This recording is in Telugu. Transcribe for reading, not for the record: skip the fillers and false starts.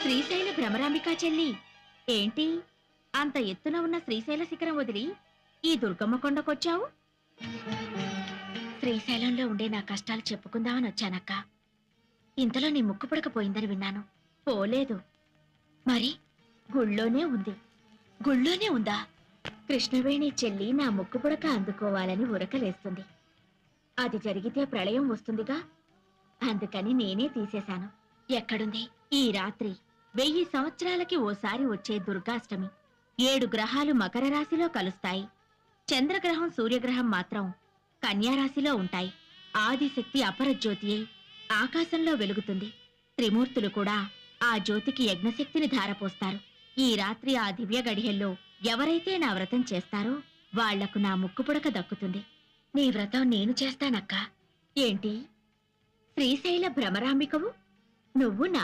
శ్రీశైల భ్రమరాంబికా చెల్లి, ఏంటి అంత ఎత్తున ఉన్న శ్రీశైల శిఖరం వదిలి ఈ దుర్గమ్మ కొండకొచ్చావు? శ్రీశైలంలో ఉండే నా కష్టాలు చెప్పుకుందామని వచ్చానక్క. ఇంతలో నీ ముక్కు పుడకపోయిందని విన్నాను. పోలేదు. మరి గుళ్ళోనే ఉంది. గుళ్ళోనే ఉందా? కృష్ణవేణి చెల్లి నా ముక్కు పుడక అందుకోవాలని ఉరకలేస్తుంది. అది జరిగితే ప్రళయం వస్తుందిగా, అందుకని నేనే తీసేశాను. ఎక్కడుంది? ఈ రాత్రి 1000 సంవత్సరాలకి ఓసారి వచ్చే దుర్గాష్టమి. 7 గ్రహాలు మకర రాశిలో కలుస్తాయి. చంద్రగ్రహం సూర్యగ్రహం మాత్రం కన్యారాశిలో ఉంటాయి. ఆదిశక్తి అపరజ్యోతి ఆకాశంలో వెలుగుతుంది. త్రిమూర్తులు కూడా ఆ జ్యోతికి యజ్ఞశక్తిని ధారపోస్తారు. ఈ రాత్రి ఆ దివ్య గడియల్లో ఎవరైతే నా వ్రతం చేస్తారో వాళ్లకు నా ముక్కు పుడక దక్కుతుంది. నీ వ్రతం నేను చేస్తానక్క. ఏంటి శ్రీశైల భ్రమరాంబికవు? నువ్వు నా